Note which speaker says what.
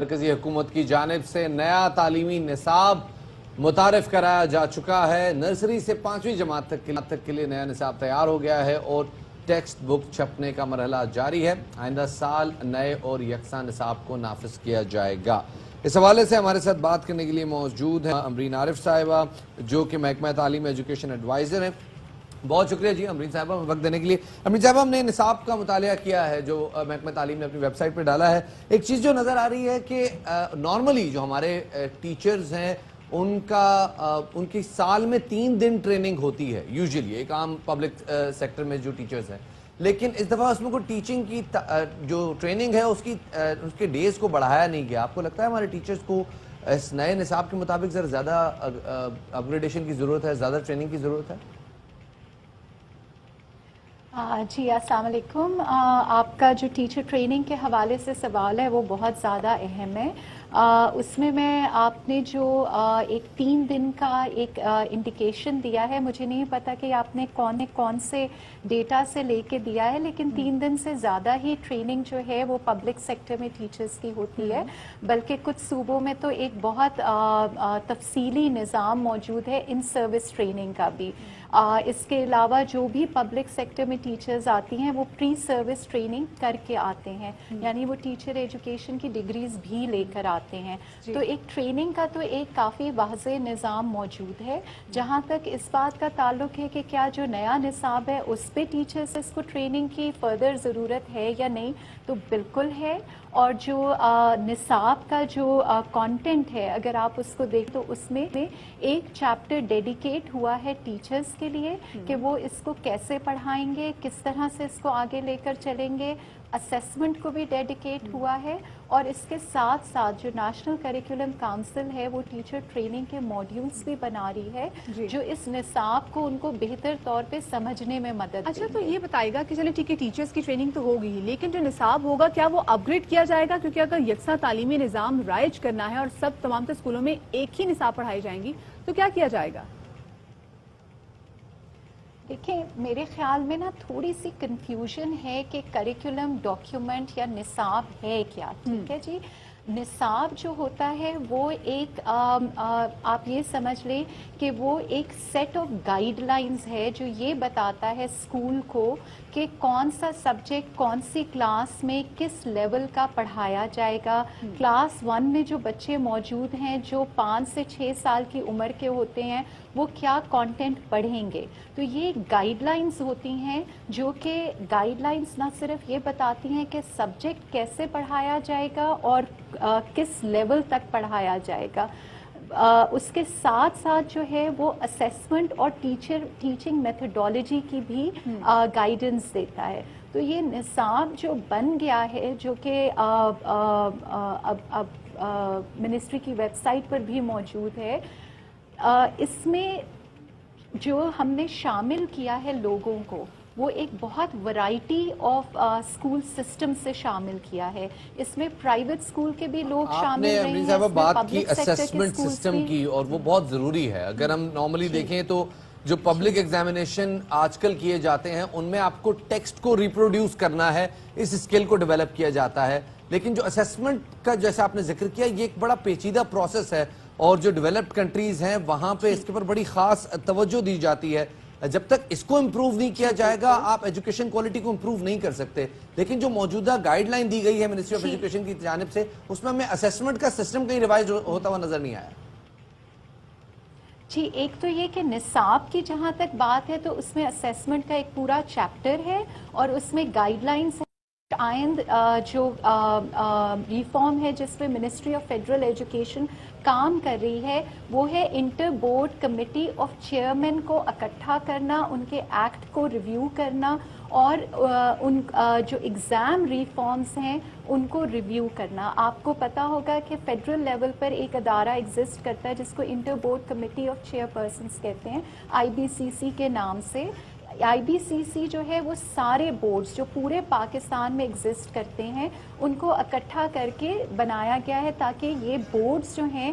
Speaker 1: مرکزی حکومت کی جانب سے نیا تعلیمی نصاب متعارف کرایا جا چکا ہے۔ نرسری سے 5ویں جماعت تک کے لیے نیا نصاب تیار ہو گیا ہے اور ٹیکسٹ بک چھپنے کا مرحلہ جاری ہے۔ آئندہ سال نئے اور یکساں نصاب کو نافذ کیا جائے گا۔ اس حوالے سے ہمارے ساتھ بات کرنے کے لیے موجود ہیں امرین عارف صاحبہ، جو کہ محکمہ تعلیم ایجوکیشن ایڈوائزر ہیں۔ بہت شکریہ جی امرین صاحبہ وقت دینے کے لیے۔ امرین صاحبہ، ہم نے نصاب کا مطالعہ کیا ہے جو محکمہ تعلیم نے اپنی ویب سائٹ پہ ڈالا ہے۔ ایک چیز جو نظر آ رہی ہے کہ نارملی جو ہمارے ٹیچرز ہیں ان کی سال میں 3 دن ٹریننگ ہوتی ہے یوزلی، ایک عام پبلک سیکٹر میں جو ٹیچرز ہیں، لیکن اس دفعہ اس میں کوئی ٹیچنگ کی جو ٹریننگ ہے اس کے ڈیز کو بڑھایا نہیں گیا۔ آپ کو لگتا ہے ہمارے ٹیچرز کو اس نئے نصاب کے مطابق ذرا زیادہ اپ گریڈیشن کی ضرورت ہے، زیادہ ٹریننگ کی ضرورت ہے؟
Speaker 2: جی السلام علیکم۔ آپ کا جو ٹیچر ٹریننگ کے حوالے سے سوال ہے وہ بہت زیادہ اہم ہے۔ اس میں آپ نے جو ایک 3 دن کا ایک انڈیکیشن دیا ہے، مجھے نہیں پتا کہ آپ نے کون سے ڈیٹا سے لے کے دیا ہے، لیکن 3 دن سے زیادہ ہی ٹریننگ جو ہے وہ پبلک سیکٹر میں ٹیچرز کی ہوتی ہے، بلکہ کچھ صوبوں میں تو ایک بہت تفصیلی نظام موجود ہے ان سروس ٹریننگ کا بھی۔ اس کے علاوہ جو بھی پبلک سیکٹر میں ٹیچرز آتی ہیں وہ پری سروس ٹریننگ کر کے آتے ہیں، یعنی وہ ٹیچر ایجوکیشن کی ڈگریز بھی لے کر آتے ہیں۔ تو ایک ٹریننگ کا تو ایک کافی واضح نظام موجود ہے۔ جہاں تک اس بات کا تعلق ہے کہ کیا جو نیا نصاب ہے اس پہ ٹیچرز اس کو ٹریننگ کی فردر ضرورت ہے یا نہیں، تو بالکل ہے۔ اور جو نصاب کا جو کانٹینٹ ہے، اگر آپ اس کو دیکھ تو اس میں ایک چیپٹر ڈیڈیکیٹ ہوا ہے ٹیچرز کے لیے کہ وہ اس کو کیسے پڑھائیں گے، کس طرح سے اس کو آگے لے کر چلیں گے۔ اسیسمنٹ کو بھی ڈیڈیکیٹ ہوا ہے، اور اس کے ساتھ ساتھ جو نیشنل کریکولم کونسل ہے وہ ٹیچر ٹریننگ کے موڈیولز بھی بنا رہی ہے جو اس نصاب کو ان کو بہتر طور پہ سمجھنے میں مدد۔
Speaker 3: اچھا، تو یہ بتائے گا کہ چلیں ٹھیک ہے ٹیچرز کی ٹریننگ تو ہوگی ہی، لیکن جو نصاب ہوگا کیا وہ اپ گریڈ کیا جائے گا؟ کیونکہ اگر یکساں تعلیمی نظام رائج کرنا ہے اور تمام اسکولوں میں ایک ہی نصاب پڑھائی جائیں گی تو کیا جائے گا؟
Speaker 2: دیکھیں، میرے خیال میں نا تھوڑی سی کنفیوژن ہے کہ کریکولم ڈاکیومنٹ یا نصاب ہے کیا۔ ٹھیک ہے جی، نصاب جو ہوتا ہے وہ ایک آپ یہ سمجھ لیں کہ وہ ایک سیٹ آف گائیڈ لائنز ہے جو یہ بتاتا ہے اسکول کو کہ کون سا سبجیکٹ کون سی کلاس میں کس لیول کا پڑھایا جائے گا۔ کلاس 1 میں جو بچے موجود ہیں جو 5 سے 6 سال کی عمر کے ہوتے ہیں وہ کیا کانٹینٹ پڑھیں گے۔ تو یہ گائیڈ لائنز ہوتی ہیں جو کہ گائیڈ لائنز نہ صرف یہ بتاتی ہیں کہ سبجیکٹ کیسے پڑھایا جائے گا اور کس لیول تک پڑھایا جائے گا، اس کے ساتھ ساتھ جو ہے وہ اسیسمنٹ اور ٹیچنگ میتھڈالوجی کی بھی گائیڈنس دیتا ہے۔ تو یہ نصاب جو بن گیا ہے جو کہ اب منسٹری کی ویب سائٹ پر بھی موجود ہے، اس میں جو ہم نے شامل کیا ہے لوگوں کو وہ ایک بہت ورائٹی آف اسکول سسٹم سے شامل کیا ہے۔ اس میں پرائیویٹ اسکول کے بھی لوگ شامل رہے ہیں۔
Speaker 1: آپ نے صاحبہ بات کی اسیسمنٹ سسٹم کی، اور وہ بہت ضروری ہے۔ اگر ہم نارملی دیکھیں تو جو پبلک ایگزامینیشن آج کل کیے جاتے ہیں ان میں آپ کو ٹیکسٹ کو ریپروڈیوس کرنا ہے، اس اسکل کو ڈیولپ کیا جاتا ہے، لیکن جو اسیسمنٹ کا جیسا آپ نے ذکر کیا یہ ایک بڑا پیچیدہ پروسیس ہے، اور جو ڈیولپڈ کنٹریز ہیں وہاں پہ اس کے پر بڑی خاص توجہ دی جاتی ہے۔ جب تک اس کو امپروو نہیں کیا جائے گا آپ ایجوکیشن کوالٹی کو امپروو نہیں کر سکتے۔ لیکن جو موجودہ گائیڈ لائن دی گئی ہے منسٹری آف ایجوکیشن کی جانب سے، اس میں ہمیں اسیسمنٹ کا سسٹم کہیں ریوائز ہوتا ہوا نظر نہیں آیا۔
Speaker 2: جی، ایک تو یہ کہ نصاب کی جہاں تک بات ہے تو اس میں اسیسمنٹ کا ایک پورا چیپٹر ہے اور اس میں گائیڈ لائنس آئند جو ریفارم ہے جس پہ منسٹری آف فیڈرل ایجوکیشن کام کر رہی ہے وہ ہے inter board committee of chairman کو اکٹھا کرنا، ان کے ایکٹ کو ریویو کرنا اور ان جو ایگزام ریفارمز ہیں ان کو ریویو کرنا۔ آپ کو پتہ ہوگا کہ فیڈرل لیول پر ایک ادارہ ایگزسٹ کرتا ہے جس کو inter board committee of chairpersons کہتے ہیں، IBCC کے نام سے۔ IBCC جو ہے وہ سارے بورڈز جو پورے پاکستان میں ایگزسٹ کرتے ہیں ان کو اکٹھا کر کے بنایا گیا ہے تاکہ یہ بورڈز جو ہیں